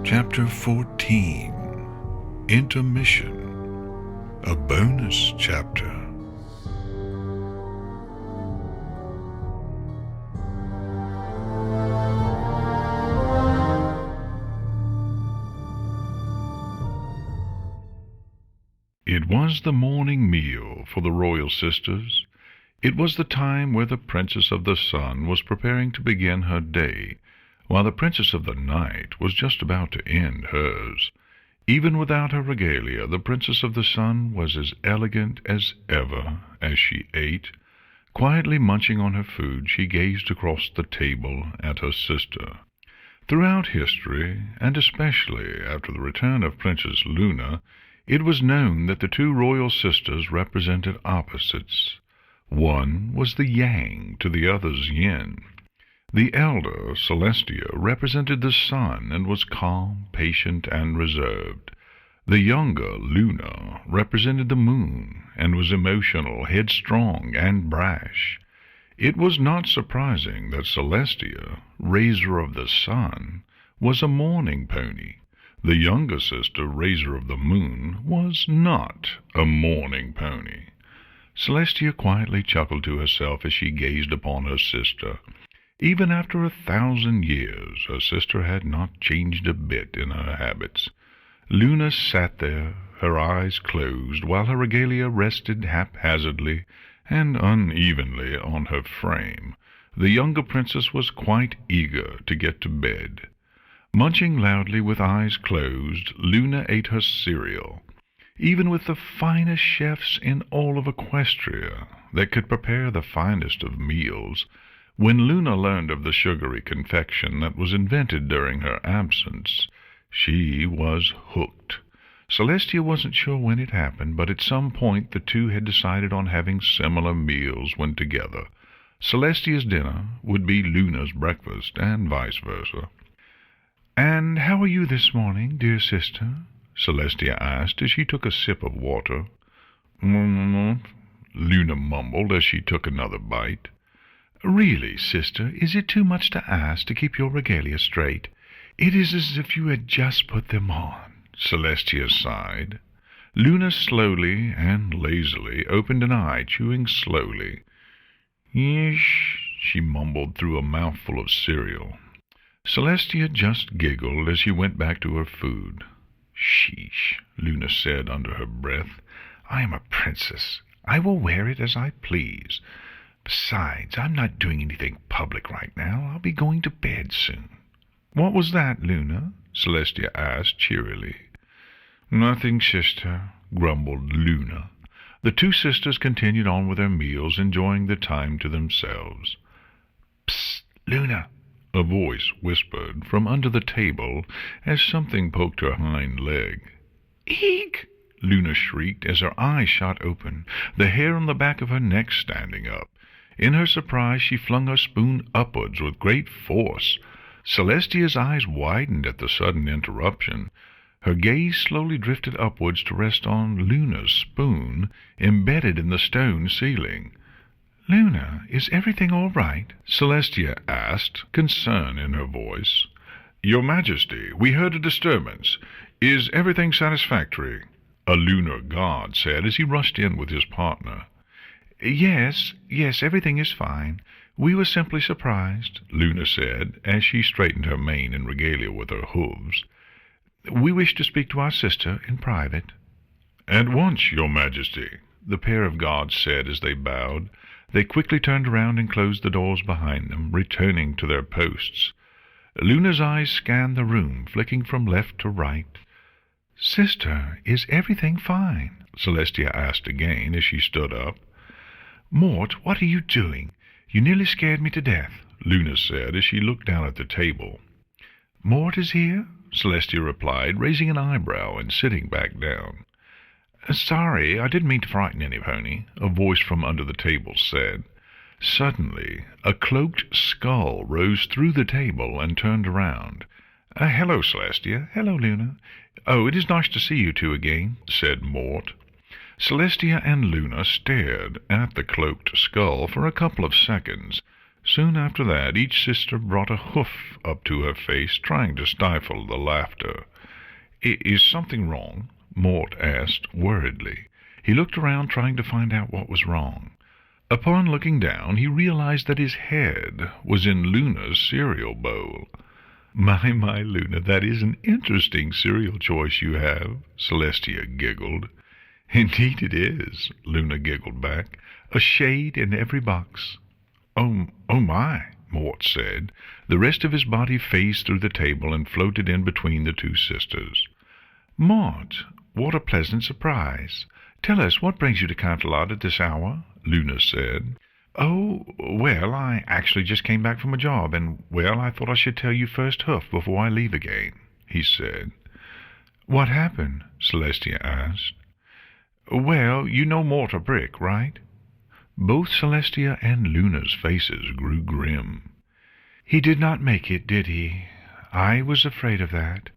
Chapter 14, Intermission, a bonus chapter. It was the morning meal for the royal sisters. It was the time where the Princess of the Sun was preparing to begin her day, while the Princess of the Night was just about to end hers. Even without her regalia, the Princess of the Sun was as elegant as ever as she ate. Quietly munching on her food, she gazed across the table at her sister. Throughout history, and especially after the return of Princess Luna, it was known that the two royal sisters represented opposites. One was the yang to the other's yin. The elder, Celestia, represented the sun and was calm, patient, and reserved. The younger, Luna, represented the moon and was emotional, headstrong, and brash. It was not surprising that Celestia, raiser of the sun, was a morning pony. The younger sister, raiser of the moon, was not a morning pony. Celestia quietly chuckled to herself as she gazed upon her sister. Even after 1,000 years, her sister had not changed a bit in her habits. Luna sat there, her eyes closed, while her regalia rested haphazardly and unevenly on her frame. The younger princess was quite eager to get to bed. Munching loudly with eyes closed, Luna ate her cereal. Even with the finest chefs in all of Equestria that could prepare the finest of meals, when Luna learned of the sugary confection that was invented during her absence, she was hooked. Celestia wasn't sure when it happened, but at some point the two had decided on having similar meals when together. Celestia's dinner would be Luna's breakfast, and vice versa. "And how are you this morning, dear sister?" Celestia asked as she took a sip of water. "Mm-hmm," Luna mumbled as she took another bite. "Really, sister, is it too much to ask to keep your regalia straight? It is as if you had just put them on," Celestia sighed. Luna slowly and lazily opened an eye, chewing slowly. "Yeesh," she mumbled through a mouthful of cereal. Celestia just giggled as she went back to her food. "Sheesh," Luna said under her breath. "I am a princess. I will wear it as I please. Besides, I'm not doing anything public right now. I'll be going to bed soon." "What was that, Luna?" Celestia asked cheerily. "Nothing, sister," grumbled Luna. The two sisters continued on with their meals, enjoying the time to themselves. "Psst, Luna," a voice whispered from under the table as something poked her hind leg. "Eek!" Luna shrieked as her eyes shot open, the hair on the back of her neck standing up. In her surprise, she flung her spoon upwards with great force. Celestia's eyes widened at the sudden interruption. Her gaze slowly drifted upwards to rest on Luna's spoon, embedded in the stone ceiling. "Luna, is everything all right?" Celestia asked, concern in her voice. "Your Majesty, we heard a disturbance. Is everything satisfactory?" a lunar god said as he rushed in with his partner. Yes, everything is fine. We were simply surprised," Luna said, as she straightened her mane and regalia with her hooves. "We wish to speak to our sister in private." "At once, Your Majesty," the pair of gods said as they bowed. They quickly turned around and closed the doors behind them, returning to their posts. Luna's eyes scanned the room, flicking from left to right. "Sister, is everything fine?" Celestia asked again as she stood up. "Mort, what are you doing? You nearly scared me to death," Luna said as she looked down at the table. "Mort is here?" Celestia replied, raising an eyebrow and sitting back down. "Sorry, I didn't mean to frighten any pony," a voice from under the table said. Suddenly, a cloaked skull rose through the table and turned around. "Hello, Celestia. Hello, Luna. Oh, it is nice to see you two again," said Mort. Celestia and Luna stared at the cloaked skull for a couple of seconds. Soon after that, each sister brought a hoof up to her face, trying to stifle the laughter. Is something wrong?" Mort asked worriedly. He looked around, trying to find out what was wrong. Upon looking down, he realized that his head was in Luna's cereal bowl. My, Luna, that is an interesting cereal choice you have," Celestia giggled. "Indeed it is," Luna giggled back. "A shade in every box." Oh my," Mort said. The rest of his body phased through the table and floated in between the two sisters. "Mort, what a pleasant surprise. Tell us, what brings you to Canterlot at this hour?" Luna said. "Oh, well, I actually just came back from a job, and, well, I thought I should tell you first hoof before I leave again," he said. "What happened?" Celestia asked. "Well, you know Mortar Brick, right?" Both Celestia and Luna's faces grew grim. "He did not make it, did he? I was afraid of that.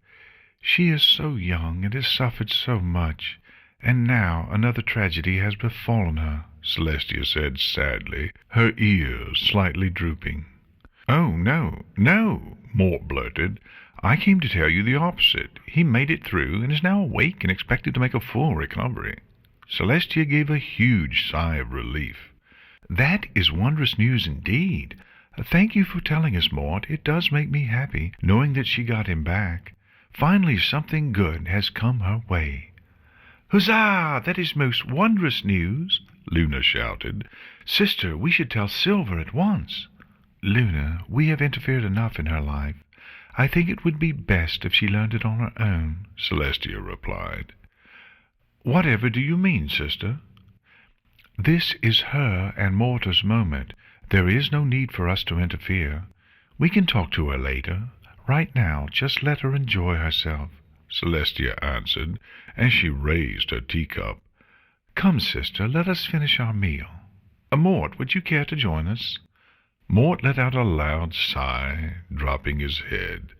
She is so young and has suffered so much, and now another tragedy has befallen her," Celestia said sadly, her ears slightly drooping. "Oh, no, no," Mort blurted. "I came to tell you the opposite. He made it through and is now awake and expected to make a full recovery." Celestia gave a huge sigh of relief. "That is wondrous news indeed. Thank you for telling us, Mort. It does make me happy, knowing that she got him back. Finally something good has come her way." "Huzzah! That is most wondrous news!" Luna shouted. "Sister, we should tell Silver at once." "Luna, we have interfered enough in her life. I think it would be best if she learned it on her own," Celestia replied. "Whatever do you mean, sister?" "This is her and Mortar's moment. There is no need for us to interfere. We can talk to her later. Right now, just let her enjoy herself," Celestia answered, as she raised her teacup. "Come, sister, let us finish our meal. Mort, would you care to join us?" Mort let out a loud sigh, dropping his head.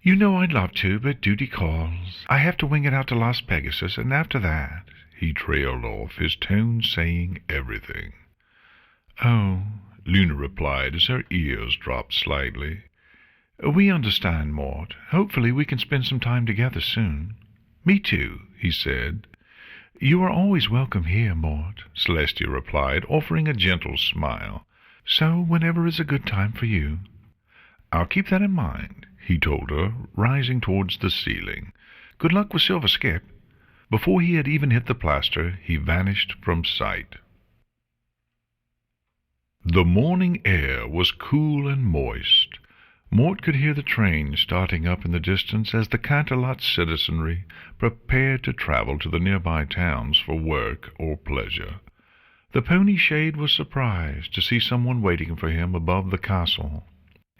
"You know I'd love to, but duty calls. I have to wing it out to Las Pegasus, and after that—" He trailed off, his tone saying everything. "Oh," Luna replied as her ears dropped slightly. "We understand, Mort. Hopefully we can spend some time together soon." "Me too," he said. "You are always welcome here, Mort," Celestia replied, offering a gentle smile. "So whenever is a good time for you." "I'll keep that in mind," he told her, rising towards the ceiling. "Good luck with Silver Skip." Before he had even hit the plaster, he vanished from sight. The morning air was cool and moist. Mort could hear the train starting up in the distance as the Canterlot citizenry prepared to travel to the nearby towns for work or pleasure. The pony shade was surprised to see someone waiting for him above the castle.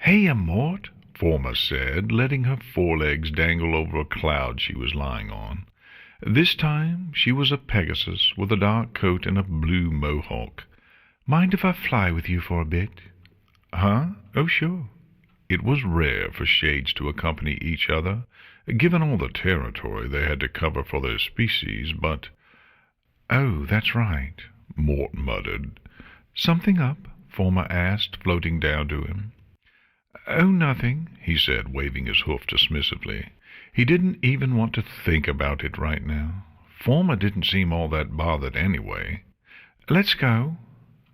"Heya, Mort," Forma said, letting her forelegs dangle over a cloud she was lying on. This time she was a Pegasus with a dark coat and a blue mohawk. "Mind if I fly with you for a bit?" "Huh? Oh, sure." It was rare for shades to accompany each other, given all the territory they had to cover for their species, but— "Oh, that's right," Mort muttered. "Something up?" Forma asked, floating down to him. "Oh, nothing," he said, waving his hoof dismissively. He didn't even want to think about it right now. Forma didn't seem all that bothered anyway. "Let's go."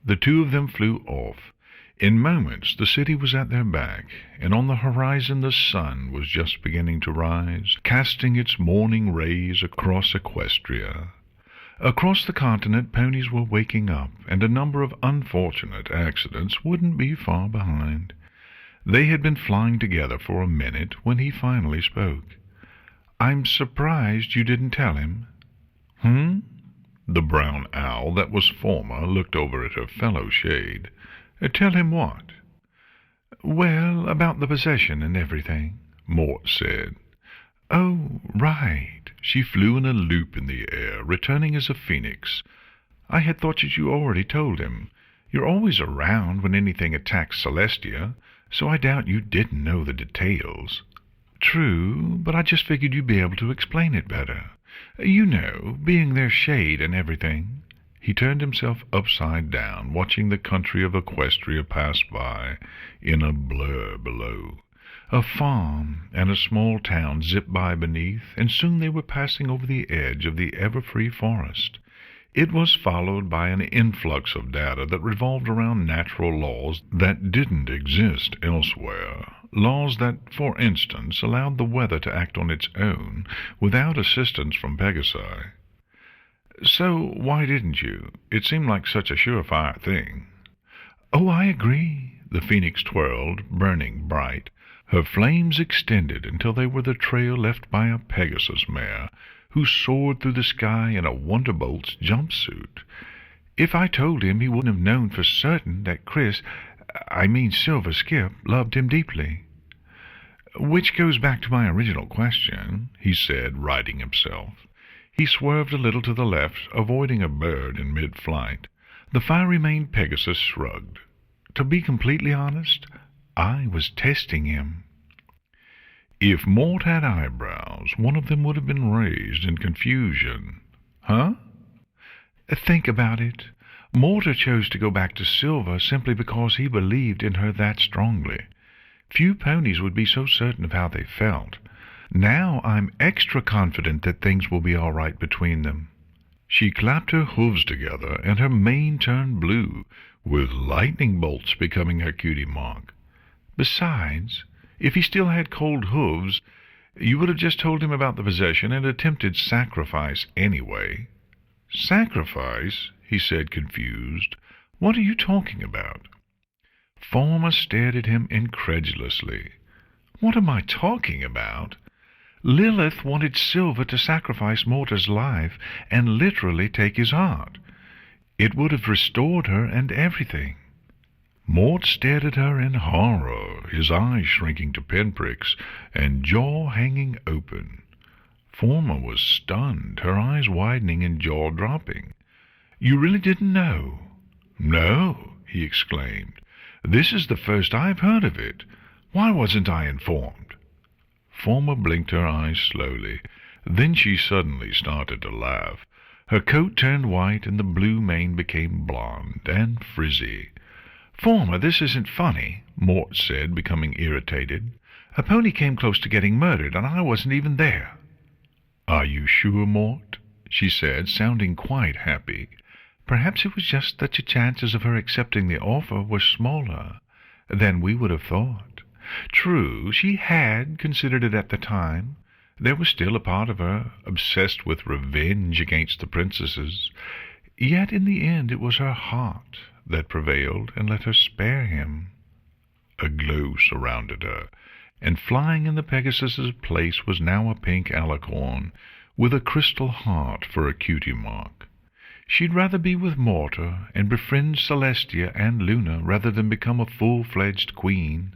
The two of them flew off. In moments the city was at their back, and on the horizon the sun was just beginning to rise, casting its morning rays across Equestria. Across the continent ponies were waking up, and a number of unfortunate accidents wouldn't be far behind. They had been flying together for a minute when he finally spoke. "I'm surprised you didn't tell him." The brown owl that was Forma looked over at her fellow shade. "Tell him what?" "Well, about the possession and everything," Mort said. "Oh, right." She flew in a loop in the air, returning as a phoenix. "I had thought that you already told him. You're always around when anything attacks Celestia, so I doubt you didn't know the details." "True, but I just figured you'd be able to explain it better. You know, being their shade and everything." He turned himself upside down, watching the country of Equestria pass by in a blur below. A farm and a small town zipped by beneath, and soon they were passing over the edge of the ever-free forest. It was followed by an influx of data that revolved around natural laws that didn't exist elsewhere. Laws that, for instance, allowed the weather to act on its own without assistance from Pegasi. So why didn't you? It seemed like such a surefire thing. Oh, I agree. The phoenix twirled, burning bright. Her flames extended until they were the trail left by a Pegasus mare, who soared through the sky in a Wonderbolt's jumpsuit. If I told him, he wouldn't have known for certain that Silver Skip, loved him deeply. Which goes back to my original question, he said, righting himself. He swerved a little to the left, avoiding a bird in mid-flight. The fiery-maned Pegasus shrugged. To be completely honest, I was testing him. If Mort had eyebrows, one of them would have been raised in confusion. Huh? Think about it. Mortar chose to go back to Silver simply because he believed in her that strongly. Few ponies would be so certain of how they felt. Now I'm extra confident that things will be all right between them. She clapped her hooves together, and her mane turned blue, with lightning bolts becoming her cutie mark. Besides, if he still had cold hooves, you would have just told him about the possession and attempted sacrifice anyway. Sacrifice? He said, confused. What are you talking about? Former stared at him incredulously. What am I talking about? Lilith wanted Silver to sacrifice Mortar's life and literally take his heart. It would have restored her and everything. Mort stared at her in horror, his eyes shrinking to pinpricks and jaw hanging open. Former was stunned, her eyes widening and jaw dropping. You really didn't know? No, he exclaimed. This is the first I've heard of it. Why wasn't I informed? Former blinked her eyes slowly. Then she suddenly started to laugh. Her coat turned white, and the blue mane became blonde and frizzy. Former, this isn't funny, Mort said, becoming irritated. A pony came close to getting murdered, and I wasn't even there. Are you sure, Mort? She said, sounding quite happy. Perhaps it was just that the chances of her accepting the offer were smaller than we would have thought. True, she had considered it at the time. There was still a part of her obsessed with revenge against the princesses. Yet in the end it was her heart that prevailed and let her spare him. A glow surrounded her, and flying in the Pegasus's place was now a pink alicorn with a crystal heart for a cutie mark. She'd rather be with Mortar and befriend Celestia and Luna rather than become a full-fledged queen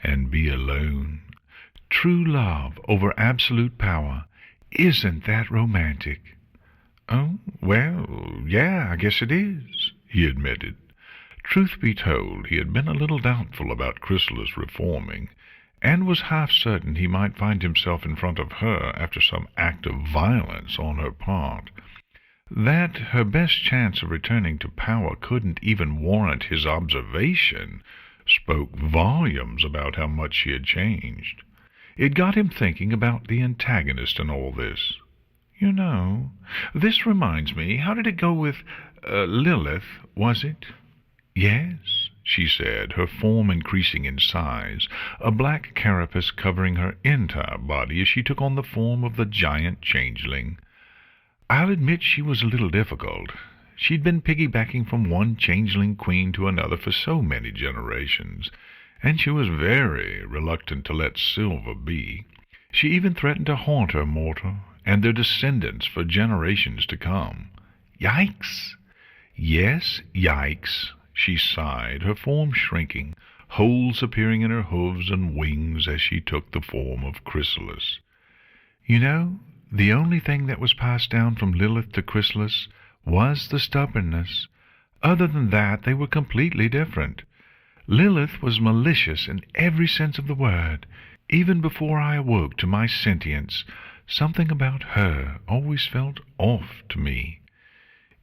and be alone. True love over absolute power. Isn't that romantic? Oh, well, yeah, I guess it is, he admitted. Truth be told, he had been a little doubtful about Chrysali's reforming, and was half certain he might find himself in front of her after some act of violence on her part. That her best chance of returning to power couldn't even warrant his observation spoke volumes about how much she had changed. It got him thinking about the antagonist in all this. You know, this reminds me, how did it go with Lilith, was it? Yes, she said, her form increasing in size, a black carapace covering her entire body as she took on the form of the giant changeling. I'll admit she was a little difficult. She'd been piggybacking from one changeling queen to another for so many generations, and she was very reluctant to let Silver be. She even threatened to haunt her mortar and their descendants for generations to come. Yikes! Yes, yikes, she sighed, her form shrinking, holes appearing in her hooves and wings as she took the form of Chrysalis. You know, the only thing that was passed down from Lilith to Chrysalis was the stubbornness. Other than that, they were completely different. Lilith was malicious in every sense of the word. Even before I awoke to my sentience, something about her always felt off to me.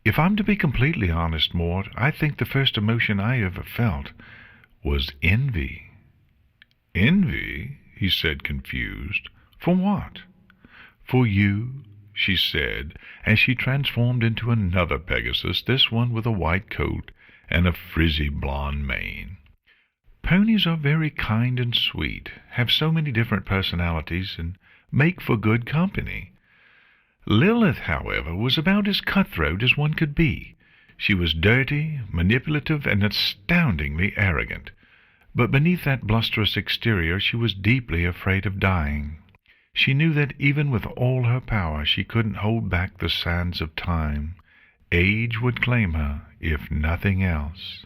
If I'm to be completely honest, Mort, I think the first emotion I ever felt was envy. Envy? He said, confused. For what? For you, she said, as she transformed into another Pegasus, this one with a white coat and a frizzy blonde mane. Ponies are very kind and sweet, have so many different personalities, and make for good company. Lilith, however, was about as cutthroat as one could be. She was dirty, manipulative, and astoundingly arrogant. But beneath that blusterous exterior she was deeply afraid of dying. She knew that even with all her power she couldn't hold back the sands of time. Age would claim her, if nothing else.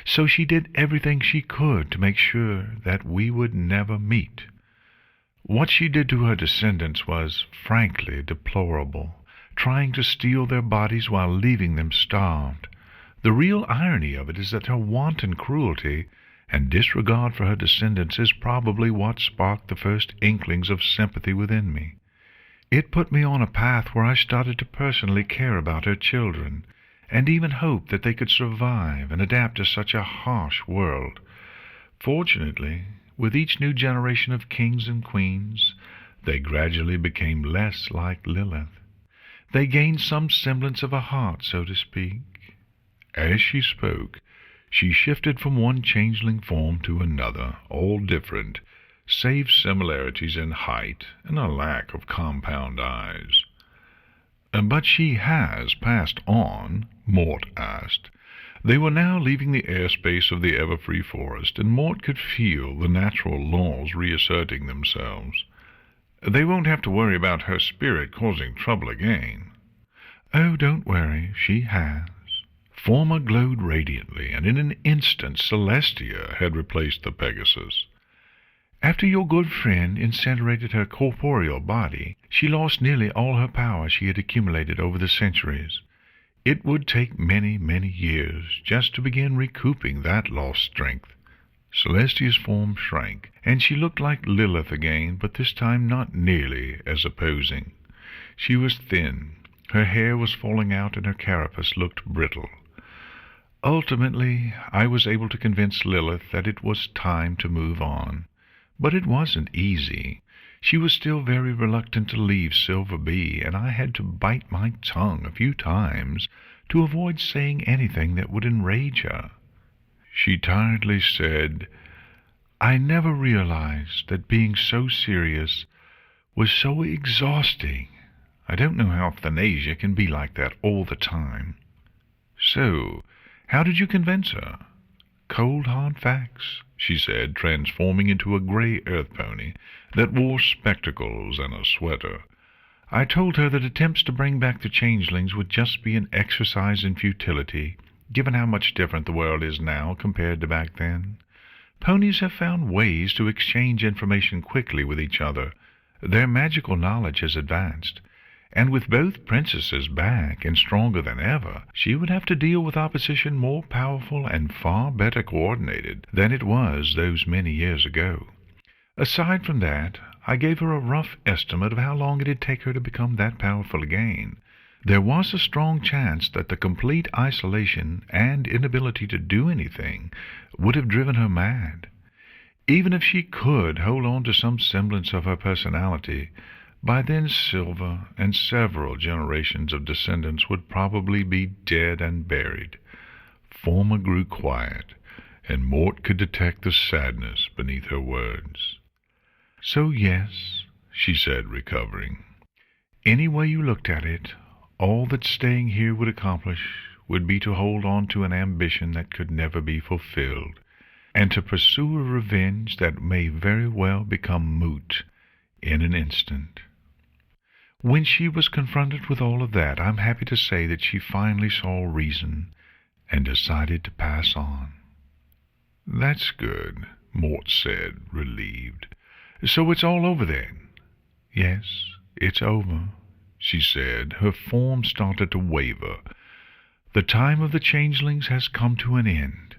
So she did everything she could to make sure that we would never meet. What she did to her descendants was frankly deplorable, trying to steal their bodies while leaving them starved. The real irony of it is that her wanton cruelty and disregard for her descendants is probably what sparked the first inklings of sympathy within me. It put me on a path where I started to personally care about her children, and even hope that they could survive and adapt to such a harsh world. Fortunately, with each new generation of kings and queens, they gradually became less like Lilith. They gained some semblance of a heart, so to speak. As she spoke, she shifted from one changeling form to another, all different, save similarities in height and a lack of compound eyes. But she has passed on? Mort asked. They were now leaving the airspace of the ever-free forest, and Mort could feel the natural laws reasserting themselves. They won't have to worry about her spirit causing trouble again. Oh, don't worry, she has. Forma glowed radiantly, and in an instant Celestia had replaced the Pegasus. After your good friend incinerated her corporeal body, she lost nearly all her power she had accumulated over the centuries. It would take many, many years just to begin recouping that lost strength. Celestia's form shrank, and she looked like Lilith again, but this time not nearly as opposing. She was thin, her hair was falling out, and her carapace looked brittle. Ultimately, I was able to convince Lilith that it was time to move on. But it wasn't easy. She was still very reluctant to leave Silver Bee, and I had to bite my tongue a few times to avoid saying anything that would enrage her. She tiredly said, "I never realized that being so serious was so exhausting. I don't know how Thanasia can be like that all the time." "So, how did you convince her?" "Cold, hard facts," she said, transforming into a gray earth pony that wore spectacles and a sweater. "I told her that attempts to bring back the changelings would just be an exercise in futility, given how much different the world is now compared to back then. Ponies have found ways to exchange information quickly with each other. Their magical knowledge has advanced. And with both princesses back and stronger than ever, she would have to deal with opposition more powerful and far better coordinated than it was those many years ago. Aside from that, I gave her a rough estimate of how long it'd take her to become that powerful again. There was a strong chance that the complete isolation and inability to do anything would have driven her mad. Even if she could hold on to some semblance of her personality, by then Silver and several generations of descendants would probably be dead and buried. Forma grew quiet, and Mort could detect the sadness beneath her words. "So yes," she said, recovering. "Any way you looked at it, all that staying here would accomplish would be to hold on to an ambition that could never be fulfilled, and to pursue a revenge that may very well become moot in an instant." When she was confronted with all of that, I'm happy to say that she finally saw reason and decided to pass on. "That's good," Mort said, relieved. "So it's all over then?" "Yes, it's over," she said. Her form started to waver. "The time of the changelings has come to an end.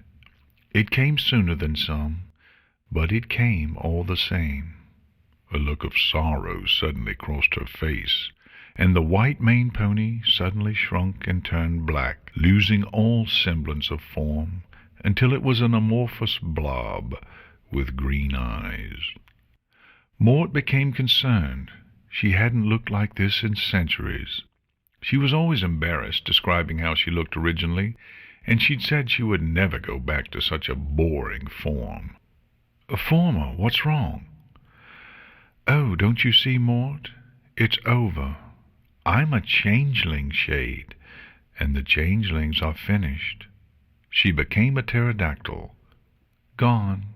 It came sooner than some, but it came all the same." A look of sorrow suddenly crossed her face, and the white-maned pony suddenly shrunk and turned black, losing all semblance of form, until it was an amorphous blob with green eyes. Mort became concerned. She hadn't looked like this in centuries. She was always embarrassed describing how she looked originally, and she'd said she would never go back to such a boring form. "Former, what's wrong?" "Oh, don't you see, Mort? It's over. I'm a changeling shade, and the changelings are finished." She became a pterodactyl. Gone.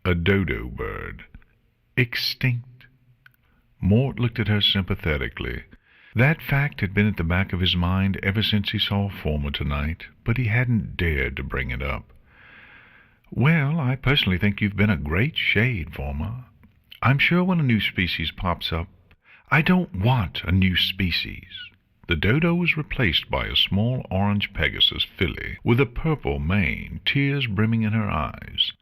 A dodo bird. Extinct. Mort looked at her sympathetically. That fact had been at the back of his mind ever since he saw Former tonight, but he hadn't dared to bring it up. "Well, I personally think you've been a great shade, Former. I'm sure when a new species pops up—" "I don't want a new species." The dodo was replaced by a small orange Pegasus filly with a purple mane, tears brimming in her eyes.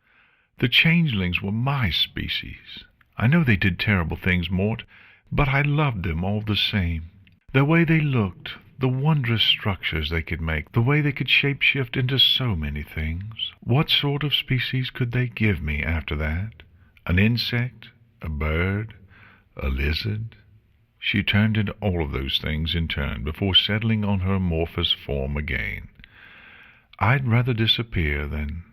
"The changelings were my species. I know they did terrible things, Mort, but I loved them all the same. The way they looked, the wondrous structures they could make, the way they could shape-shift into so many things. What sort of species could they give me after that? An insect? A bird? A lizard?" She turned into all of those things in turn before settling on her amorphous form again. "I'd rather disappear than—"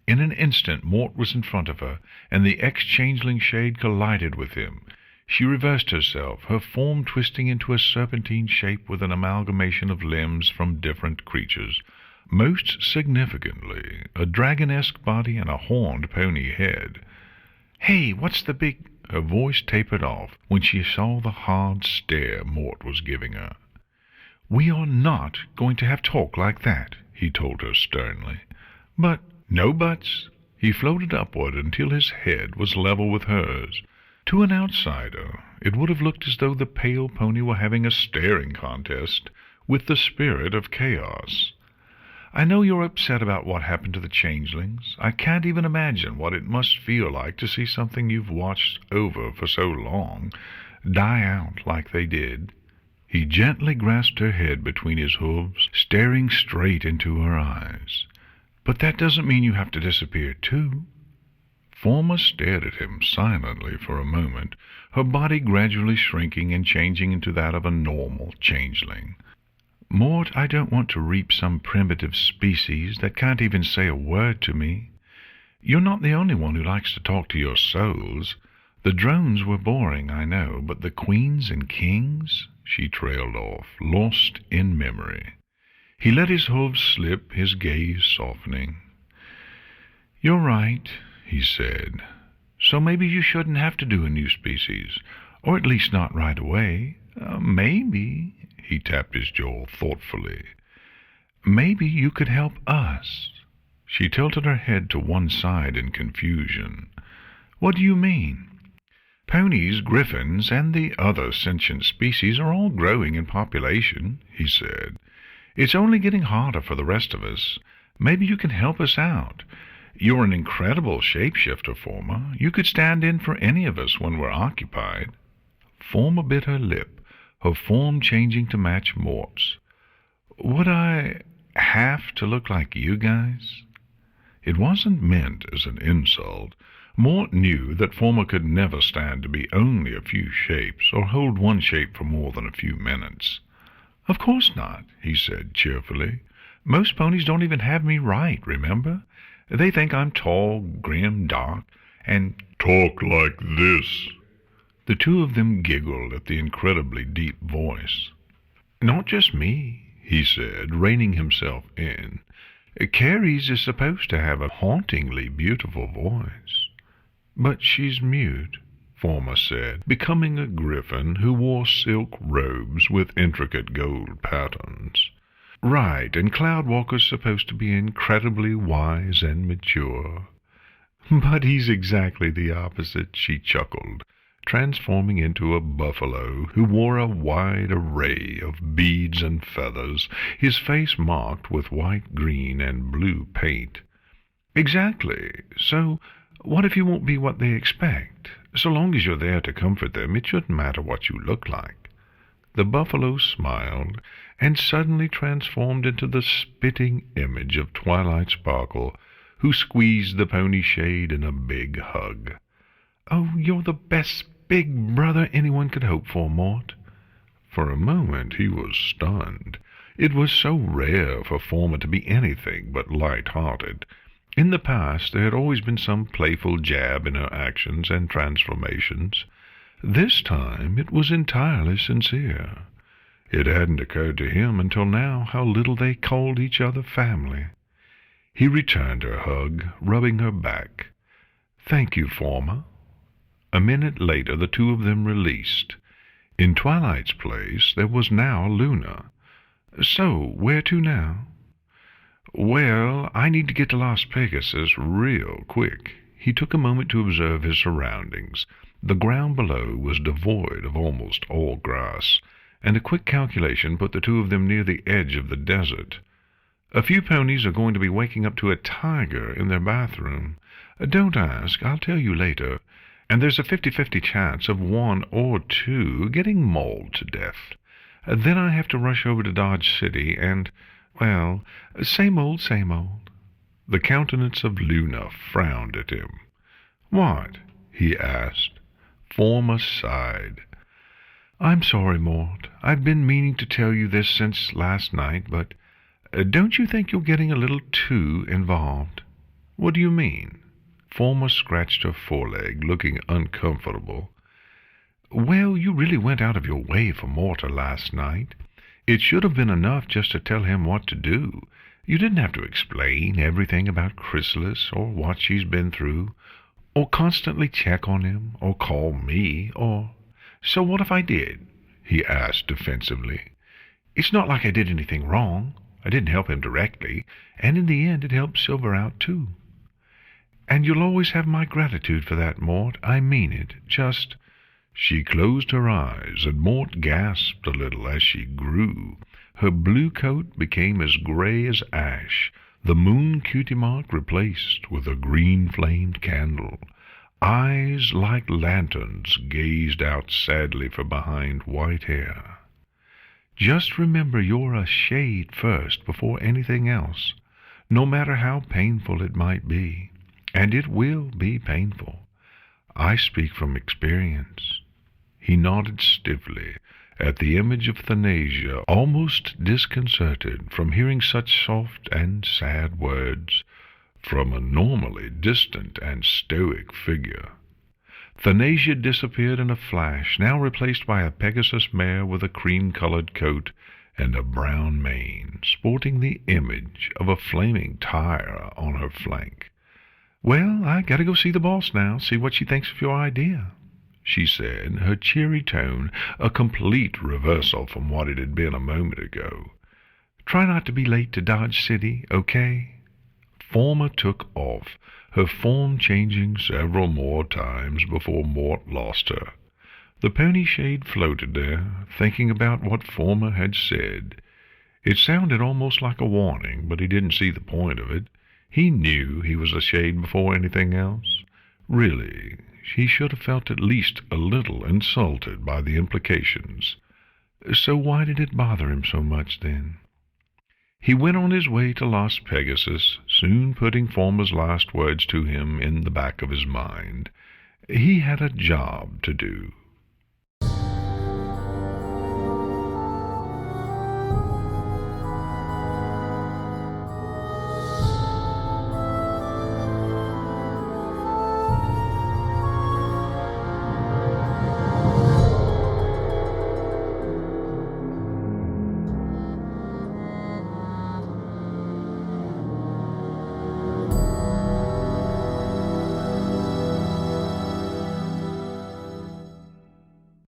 In an instant Mort was in front of her, and the ex-changeling shade collided with him. She reversed herself, her form twisting into a serpentine shape with an amalgamation of limbs from different creatures. Most significantly, a dragon-esque body and a horned pony head. "Hey, what's the big—" Her voice tapered off when she saw the hard stare Mort was giving her. "We are not going to have talk like that," he told her sternly. "But—" "No buts." He floated upward until his head was level with hers. To an outsider, it would have looked as though the pale pony were having a staring contest with the spirit of chaos. "I know you're upset about what happened to the changelings. I can't even imagine what it must feel like to see something you've watched over for so long die out like they did." He gently grasped her head between his hooves, staring straight into her eyes. "But that doesn't mean you have to disappear, too." Former stared at him silently for a moment, her body gradually shrinking and changing into that of a normal changeling. "Mort, I don't want to reap some primitive species that can't even say a word to me. You're not the only one who likes to talk to your souls. The drones were boring, I know, but the queens and kings—" She trailed off, lost in memory. He let his hooves slip, his gaze softening. "You're right," he said. "So maybe you shouldn't have to do a new species, or at least not right away. Maybe," he tapped his jaw thoughtfully, "maybe you could help us." She tilted her head to one side in confusion. "What do you mean?" "Ponies, griffins, and the other sentient species are all growing in population," he said. "It's only getting harder for the rest of us. Maybe you can help us out. You're an incredible shapeshifter, Former. You could stand in for any of us when we're occupied." Former bit her lip, her form changing to match Mort's. "Would I have to look like you guys?" It wasn't meant as an insult. Mort knew that Former could never stand to be only a few shapes, or hold one shape for more than a few minutes. "Of course not," he said cheerfully. "Most ponies don't even have me right, remember? They think I'm tall, grim, dark, and—" "Talk like this." The two of them giggled at the incredibly deep voice. "Not just me," he said, reining himself in. "Carrie's is supposed to have a hauntingly beautiful voice." "But she's mute," Former said, becoming a griffin who wore silk robes with intricate gold patterns. "Right, and Cloudwalker's supposed to be incredibly wise and mature." "But he's exactly the opposite," she chuckled, transforming into a buffalo who wore a wide array of beads and feathers, his face marked with white, green, and blue paint. "Exactly. So what if you won't be what they expect? So long as you're there to comfort them, it shouldn't matter what you look like." The buffalo smiled, and suddenly transformed into the spitting image of Twilight Sparkle, who squeezed the pony shade in a big hug. "Oh, you're the best big brother anyone could hope for, Mort." For a moment he was stunned. It was so rare for Former to be anything but light-hearted. In the past there had always been some playful jab in her actions and transformations. This time it was entirely sincere. It hadn't occurred to him until now how little they called each other family. He returned her hug, rubbing her back. "Thank you, Former." A minute later the two of them released. In Twilight's place there was now Luna. "So, where to now?" "Well, I need to get to Las Pegasus real quick." He took a moment to observe his surroundings. The ground below was devoid of almost all grass, and a quick calculation put the two of them near the edge of the desert. "A few ponies are going to be waking up to a tiger in their bathroom. Don't ask, I'll tell you later. And there's a 50-50 chance of one or two getting mauled to death. Then I have to rush over to Dodge City and, well, same old, same old." The countenance of Luna frowned at him. "What?" he asked. Former sighed. "I'm sorry, Mort. I've been meaning to tell you this since last night, but don't you think you're getting a little too involved?" "What do you mean?" Former scratched her foreleg, looking uncomfortable. "Well, you really went out of your way for Morta last night. It should have been enough just to tell him what to do. You didn't have to explain everything about Chrysalis or what she's been through, or constantly check on him, or call me, or—" "So what if I did?" he asked defensively. "It's not like I did anything wrong. I didn't help him directly, and in the end it helped Silver out, too. And you'll always have my gratitude for that, Mort. I mean it. Just—" She closed her eyes, and Mort gasped a little as she grew. Her blue coat became as gray as ash, the moon cutie mark replaced with a green-flamed candle. Eyes like lanterns gazed out sadly from behind white hair. "Just remember you're a shade first before anything else, no matter how painful it might be. And it will be painful. I speak from experience." He nodded stiffly at the image of Thanasia, almost disconcerted from hearing such soft and sad words from a normally distant and stoic figure. Thanasia disappeared in a flash, now replaced by a Pegasus mare with a cream-colored coat and a brown mane, sporting the image of a flaming tire on her flank. "Well, I gotta go see the boss now, see what she thinks of your idea," she said, her cheery tone a complete reversal from what it had been a moment ago. "Try not to be late to Dodge City, okay?" Former took off, her form changing several more times before Mort lost her. The pony shade floated there, thinking about what Former had said. It sounded almost like a warning, but he didn't see the point of it. He knew he was a shade before anything else. Really, he should have felt at least a little insulted by the implications. So why did it bother him so much, then? He went on his way to Las Pegasus, soon putting Former's last words to him in the back of his mind. He had a job to do.